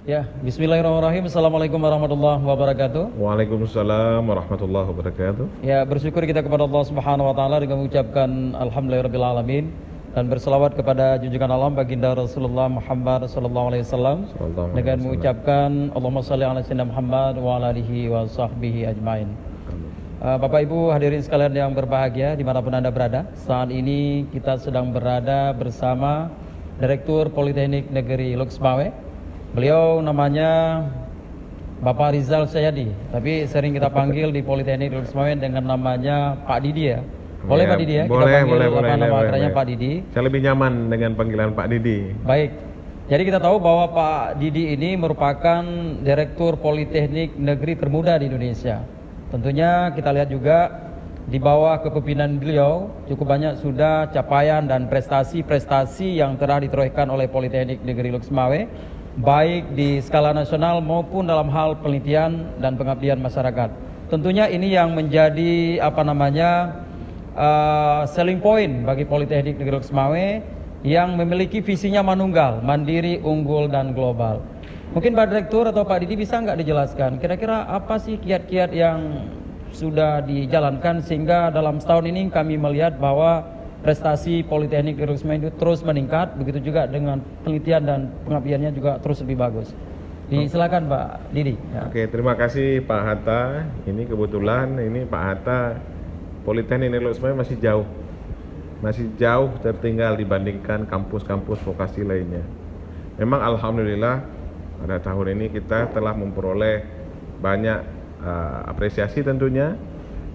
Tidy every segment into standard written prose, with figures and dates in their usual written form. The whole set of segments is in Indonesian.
Ya, bismillahirrahmanirrahim. Assalamualaikum warahmatullahi wabarakatuh. Waalaikumsalam warahmatullahi wabarakatuh. Ya, bersyukur kita kepada Allah Subhanahu wa taala dengan mengucapkan alhamdulillahirabbil alamin dan berselawat kepada junjungan alam baginda Rasulullah Muhammad sallallahu alaihi wasallam dengan mengucapkan Allahumma shalli ala sayyidina Muhammad wa ala alihi wa sahbihi ajmain. Bapak Ibu hadirin sekalian yang berbahagia dimanapun Anda berada, saat ini kita sedang berada bersama Direktur Politeknik Negeri Loksmawe. Beliau namanya Bapak Rizal Syadi, tapi sering kita panggil di Politeknik Loksmawe dengan namanya Pak Didi ya. Boleh Pak Didi ya? Boleh, kita panggil boleh, nama akranya boleh. Pak Didi. Saya lebih nyaman dengan panggilan Pak Didi. Baik. Jadi kita tahu bahwa Pak Didi ini merupakan Direktur Politeknik Negeri termuda di Indonesia. Tentunya kita lihat juga di bawah kepemimpinan beliau cukup banyak sudah capaian dan prestasi-prestasi yang telah ditorehkan oleh Politeknik Negeri Loksmawe, baik di skala nasional maupun dalam hal penelitian dan pengabdian masyarakat. Tentunya ini yang menjadi selling point bagi Politeknik Negeri Loksmawe yang memiliki visinya manunggal, mandiri, unggul, dan global. Mungkin Pak Direktur atau Pak Didi bisa nggak dijelaskan kira-kira apa sih kiat-kiat yang sudah dijalankan sehingga dalam setahun ini kami melihat bahwa prestasi Politeknik Negeri Loksmawe itu terus meningkat, begitu juga dengan penelitian dan pengabdiannya juga terus lebih bagus. Silakan Pak Didi. Ya. Oke, terima kasih Pak Hatta. Ini kebetulan Pak Hatta Politeknik Negeri Loksmawe masih jauh tertinggal dibandingkan kampus-kampus vokasi lainnya. Memang alhamdulillah pada tahun ini kita telah memperoleh banyak apresiasi tentunya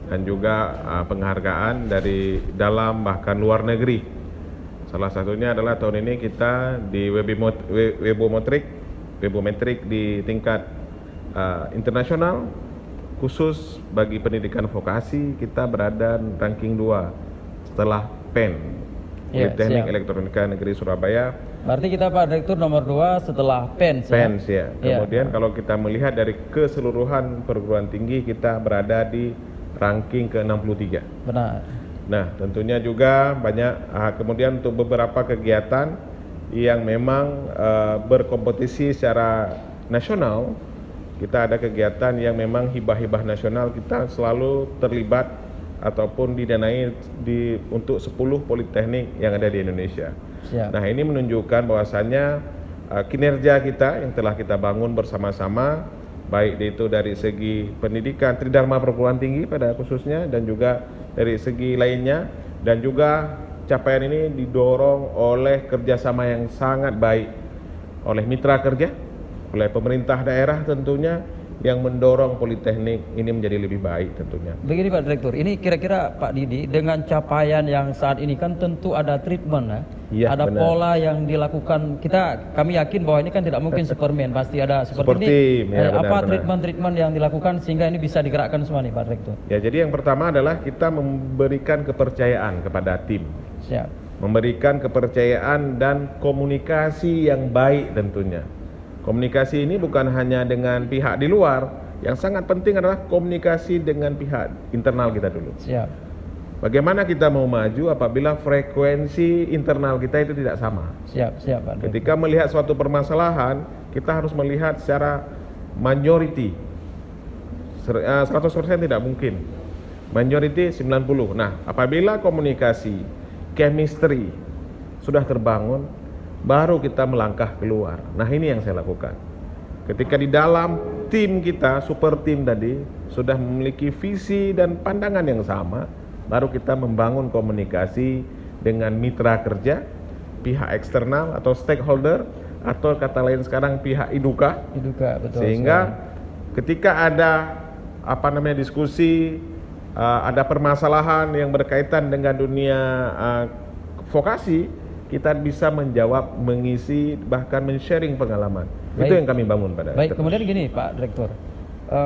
dan juga penghargaan dari dalam bahkan luar negeri. Salah satunya adalah tahun ini kita di Webometrik di tingkat internasional khusus bagi pendidikan vokasi kita berada ranking 2 setelah PEN, Politeknik Elektronika Negeri Surabaya. Berarti kita Pak Direktur nomor 2 setelah PEN ya. Kemudian kalau kita melihat dari keseluruhan perguruan tinggi kita berada di ranking ke-63. Benar. Nah, tentunya juga banyak kemudian untuk beberapa kegiatan yang memang berkompetisi secara nasional, kita ada kegiatan yang memang hibah-hibah nasional kita selalu terlibat ataupun didanai untuk 10 politeknik yang ada di Indonesia. Siap. Nah, ini menunjukkan bahwasannya kinerja kita yang telah kita bangun bersama-sama, baik itu dari segi pendidikan Tridharma perguruan tinggi pada khususnya dan juga dari segi lainnya, dan juga capaian ini didorong oleh kerjasama yang sangat baik oleh mitra kerja, oleh pemerintah daerah tentunya yang mendorong Politeknik ini menjadi lebih baik tentunya. Begini Pak Direktur, ini kira-kira Pak Didi dengan capaian yang saat ini kan tentu ada treatment ya, ada benar. Pola yang dilakukan. Kami yakin bahwa ini kan tidak mungkin Superman, pasti ada seperti ini. Ya, apa treatment yang dilakukan sehingga ini bisa digerakkan semua nih Pak Direktur? Ya, jadi yang pertama adalah kita memberikan kepercayaan kepada tim. Siap. Memberikan kepercayaan dan komunikasi yang baik tentunya. Komunikasi ini bukan hanya dengan pihak di luar, yang sangat penting adalah komunikasi dengan pihak internal kita dulu. Siap. Bagaimana kita mau maju apabila frekuensi internal kita itu tidak sama? Siap, Pak. Ketika melihat suatu permasalahan, kita harus melihat secara majority. 100% tidak mungkin. Majority 90. Nah, apabila komunikasi, chemistry sudah terbangun, baru kita melangkah keluar. Nah, ini yang saya lakukan. Ketika di dalam tim kita, super tim tadi, sudah memiliki visi dan pandangan yang sama, baru kita membangun komunikasi dengan mitra kerja, pihak eksternal atau stakeholder, atau kata lain sekarang pihak iduka. Betul. Sehingga ketika ada diskusi, ada permasalahan yang berkaitan dengan dunia vokasi, kita bisa menjawab, mengisi, bahkan men-sharing pengalaman. Baik. Itu yang kami bangun pada. Baik, kemudian gini Pak Direktur,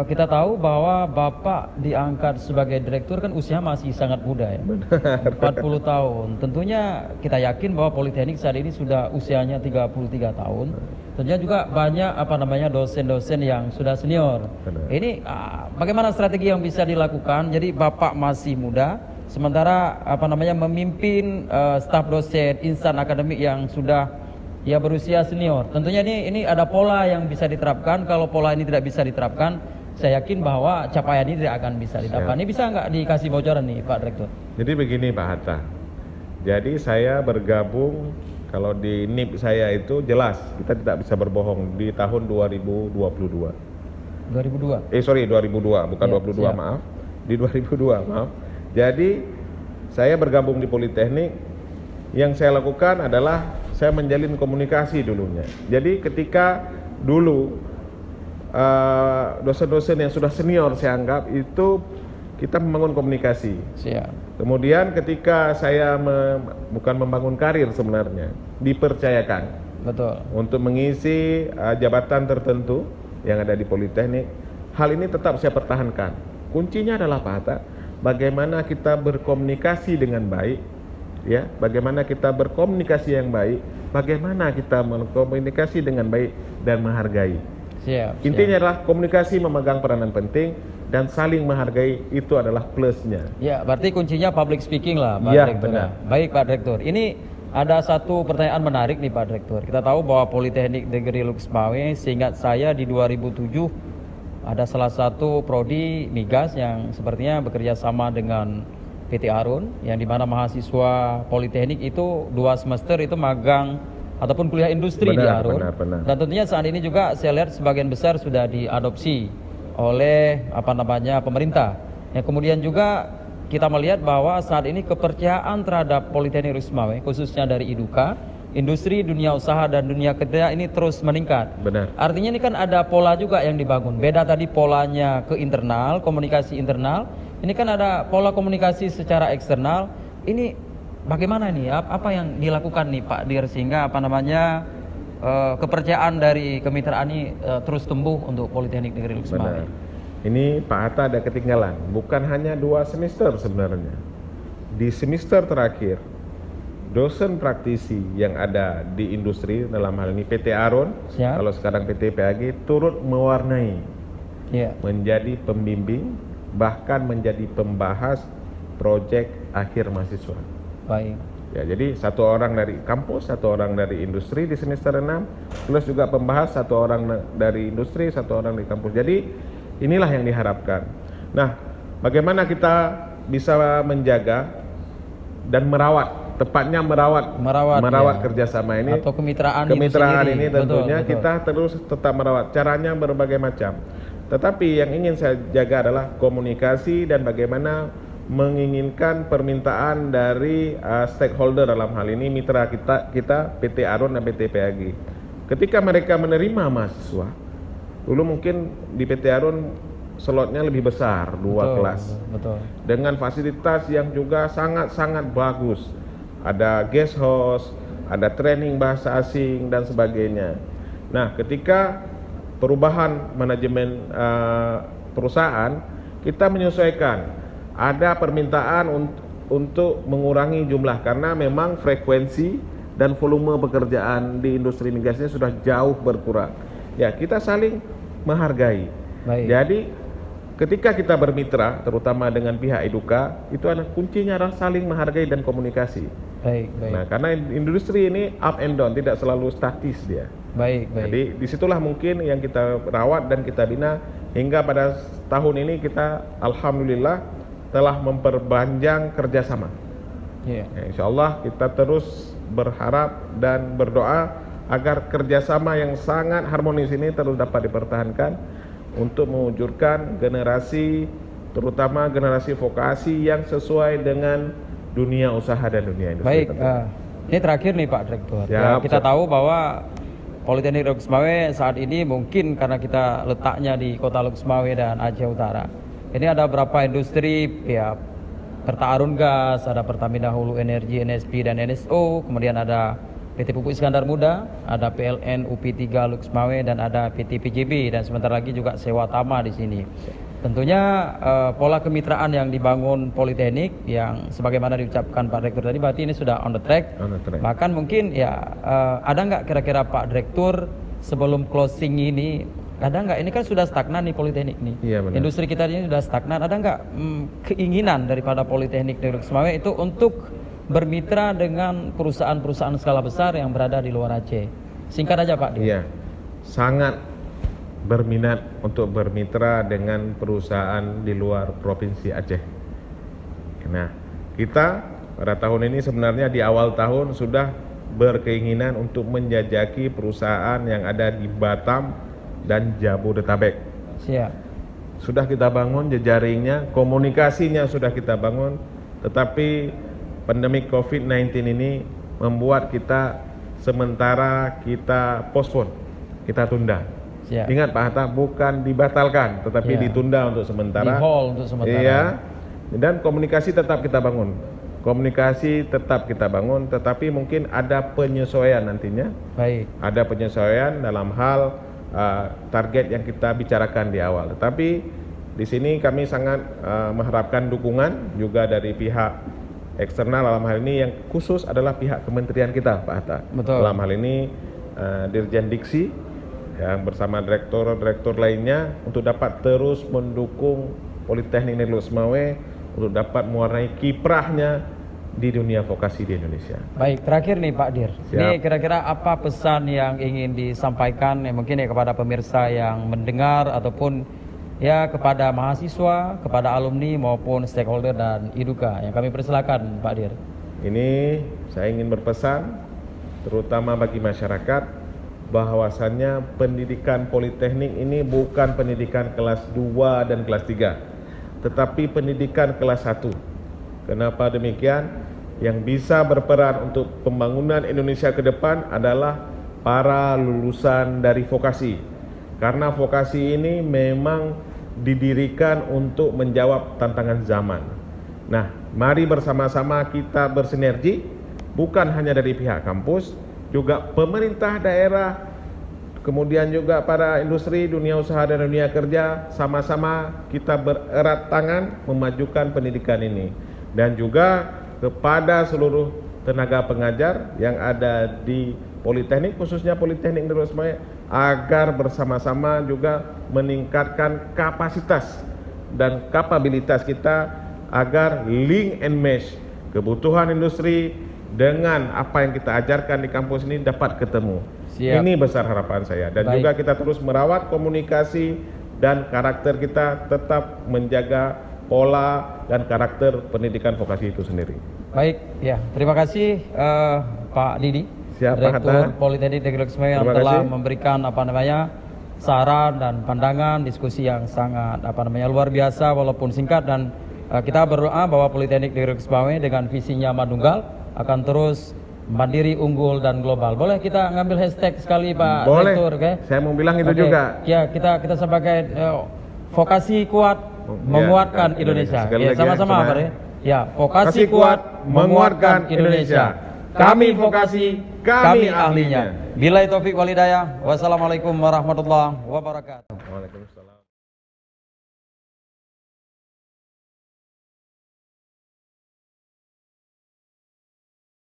kita tahu bahwa Bapak diangkat sebagai Direktur kan usia masih sangat muda ya. Benar. 40 tahun. Tentunya kita yakin bahwa Politeknik saat ini sudah usianya 33 tahun. Tentunya juga banyak dosen-dosen yang sudah senior. Benar. Ini bagaimana strategi yang bisa dilakukan? Jadi Bapak masih muda, sementara memimpin staf dosen insan akademik yang sudah ya berusia senior. Tentunya ini ada pola yang bisa diterapkan. Kalau pola ini tidak bisa diterapkan, saya yakin bahwa capaian ini tidak akan bisa didapat. Ini bisa nggak dikasih bocoran nih Pak Direktur? Jadi begini Pak Hatta. Jadi saya bergabung, kalau di NIP saya itu jelas kita tidak bisa berbohong di tahun 2022. 2002. 2002 bukan Ya, 22 siap. maaf. Di 2002 maaf. Jadi saya bergabung di Politeknik, yang saya lakukan adalah saya menjalin komunikasi dulunya. Jadi ketika dulu dosen-dosen yang sudah senior saya anggap itu kita membangun komunikasi. Siap. Kemudian ketika saya bukan membangun karir sebenarnya, dipercayakan Betul. untuk mengisi jabatan tertentu yang ada di Politeknik, hal ini tetap saya pertahankan. Kuncinya adalah Pak Hatta, bagaimana kita berkomunikasi dengan baik, ya, bagaimana kita berkomunikasi yang baik, bagaimana kita berkomunikasi dengan baik dan menghargai. Siap. Intinya adalah komunikasi memegang peranan penting dan saling menghargai, itu adalah plusnya. Ya, berarti kuncinya public speaking lah Pak Ya, Direktur. benar. Baik Pak Direktur. Ini ada satu pertanyaan menarik nih Pak Direktur. Kita tahu bahwa Politeknik Negeri Lux-Mawai, seingat saya di 2007 ada salah satu prodi migas yang sepertinya bekerja sama dengan PT Arun, yang dimana mahasiswa Politeknik itu 2 semester itu magang ataupun kuliah industri di Arun. Benar. Dan tentunya saat ini juga saya lihat sebagian besar sudah diadopsi oleh pemerintah. Yang kemudian juga kita melihat bahwa saat ini kepercayaan terhadap Politeknik Lux-Mawai, khususnya dari IDUKA, industri, dunia usaha dan dunia kerja ini terus meningkat. Benar. Artinya ini kan ada pola juga yang dibangun. Beda tadi polanya ke internal, komunikasi internal. Ini kan ada pola komunikasi secara eksternal. Ini bagaimana nih? Apa yang dilakukan nih Pak Dir sehingga kepercayaan dari kemitraan ini terus tumbuh untuk Politeknik Negeri Lux-Mawai? Benar. Ini Pak Hatta ada ketinggalan. Bukan hanya 2 semester sebenarnya. Di semester terakhir, dosen praktisi yang ada di industri, dalam hal ini PT Arun, Siap. kalau sekarang PT PAG, turut mewarnai, Ya. menjadi pembimbing, bahkan menjadi pembahas proyek akhir mahasiswa. Baik. Ya, jadi 1 orang dari kampus, 1 orang dari industri di semester 6, plus juga pembahas 1 orang dari industri, 1 orang di kampus. Jadi inilah yang diharapkan. Nah, bagaimana kita bisa menjaga dan merawat, tepatnya merawat Ya. kerjasama ini Atau kemitraan itu kemitraan sendiri. ini tentunya Betul. kita terus tetap merawat. Caranya berbagai macam. Tetapi yang ingin saya jaga adalah komunikasi dan bagaimana menginginkan permintaan dari stakeholder, dalam hal ini mitra kita PT Arun dan PT PAG. Ketika mereka menerima mahasiswa, dulu mungkin di PT Arun slotnya lebih besar, 2 kelas. Betul. Dengan fasilitas yang juga sangat-sangat bagus. Ada guest house, ada training bahasa asing dan sebagainya. Nah, ketika perubahan manajemen perusahaan, kita menyesuaikan. Ada permintaan untuk mengurangi jumlah karena memang frekuensi dan volume pekerjaan di industri migas ini sudah jauh berkurang. Ya, kita saling menghargai. Baik. Jadi ketika kita bermitra, terutama dengan pihak IDUKA, itu adalah kuncinya adalah saling menghargai dan komunikasi. Baik. Nah, karena industri ini up and down, tidak selalu statis dia. Baik. Jadi disitulah mungkin yang kita rawat dan kita bina hingga pada tahun ini kita alhamdulillah telah memperpanjang kerjasama. Iya. Ya, insya Allah kita terus berharap dan berdoa agar kerjasama yang sangat harmonis ini terus dapat dipertahankan untuk mewujudkan generasi, terutama generasi vokasi yang sesuai dengan dunia usaha dan dunia industri. Baik, ini terakhir nih Pak Direktur. Ya, kita tahu bahwa Politeknik Lux-Mawai saat ini mungkin karena kita letaknya di kota Lux-Mawai dan Aceh Utara, ini ada beberapa industri, ya, Perta Arun Gas, ada Pertamina Hulu Energi, NSP dan NSO, kemudian ada PT Pupuk Iskandar Muda, ada PLN UP3 Lux-Mawai dan ada PT PJB dan sebentar lagi juga Sewa Tama di sini. Tentunya pola kemitraan yang dibangun Politeknik yang sebagaimana diucapkan Pak Direktur tadi berarti ini sudah on the track. Bahkan mungkin ya ada nggak kira-kira Pak Direktur sebelum closing ini, ada nggak, ini kan sudah stagnan nih Politeknik nih. Iya, benar. Industri kita ini sudah stagnan, ada nggak keinginan daripada Politeknik Negeri Lux-Mawai itu untuk bermitra dengan perusahaan-perusahaan skala besar yang berada di luar Aceh. Singkat aja Pak. Iya, sangat berminat untuk bermitra dengan perusahaan di luar Provinsi Aceh. Nah, kita pada tahun ini sebenarnya di awal tahun sudah berkeinginan untuk menjajaki perusahaan yang ada di Batam dan Jabodetabek. Siap. Sudah kita bangun jejaringnya, komunikasinya sudah kita bangun, tetapi pandemi COVID-19 ini membuat kita sementara kita postpone, kita tunda. Siap. Ingat Pak Hatta, bukan dibatalkan, tetapi Ya. ditunda untuk sementara. Di hold untuk sementara. Iya. Dan komunikasi tetap kita bangun. Komunikasi tetap kita bangun, tetapi mungkin ada penyesuaian nantinya. Baik. Ada penyesuaian dalam hal target yang kita bicarakan di awal. Tetapi di sini kami sangat mengharapkan dukungan juga dari pihak eksternal, dalam hal ini yang khusus adalah pihak kementerian kita, Pak Hatta. Betul. Dalam hal ini Dirjen Diksi yang bersama direktur-direktur lainnya untuk dapat terus mendukung Politeknik Negeri Semawe untuk dapat mewarnai kiprahnya di dunia vokasi di Indonesia. Baik, terakhir nih Pak Dir. Siap. Ini kira-kira apa pesan yang ingin disampaikan mungkin ya kepada pemirsa yang mendengar ataupun ya kepada mahasiswa, kepada alumni maupun stakeholder dan Iduka yang kami persilakan Pak Dir. Ini saya ingin berpesan terutama bagi masyarakat bahwasannya pendidikan politeknik ini bukan pendidikan kelas 2 dan kelas 3, tetapi pendidikan kelas 1. Kenapa demikian? Yang bisa berperan untuk pembangunan Indonesia ke depan adalah para lulusan dari vokasi. Karena vokasi ini memang didirikan untuk menjawab tantangan zaman. Nah, mari bersama-sama kita bersinergi, bukan hanya dari pihak kampus, juga pemerintah daerah, kemudian juga para industri, dunia usaha dan dunia kerja, sama-sama kita bererat tangan memajukan pendidikan ini. Dan juga kepada seluruh tenaga pengajar yang ada di Politeknik, khususnya Politeknik Negeri Semawe, agar bersama-sama juga meningkatkan kapasitas dan kapabilitas kita agar link and match kebutuhan industri dengan apa yang kita ajarkan di kampus ini dapat ketemu. Siap. Ini besar harapan saya. Dan Baik. juga kita terus merawat komunikasi dan karakter kita tetap menjaga pola dan karakter pendidikan vokasi itu sendiri. Baik, ya terima kasih Pak Didi, Siap, Pak Direktur Hatta. Politeknik Negeri Semawe yang Terima telah kasih. memberikan saran dan pandangan diskusi yang sangat luar biasa walaupun singkat, dan kita berdoa bahwa Politeknik Negeri Semawe dengan visinya Manunggal akan terus mandiri, unggul dan global. Boleh kita ngambil hashtag sekali Pak Boleh. Direktur, oke? Saya mau bilang itu Oke. juga. Ya, kita sebagai vokasi kuat menguatkan ya, Indonesia. sekali Ya, lagi sama-sama ya, Pak ya. Ya, Vokasi vokasi kuat menguatkan Indonesia. Kami vokasi, kami ahlinya. Billahi taufik walhidayah. Wassalamualaikum warahmatullahi wabarakatuh. Waalaikumsalam.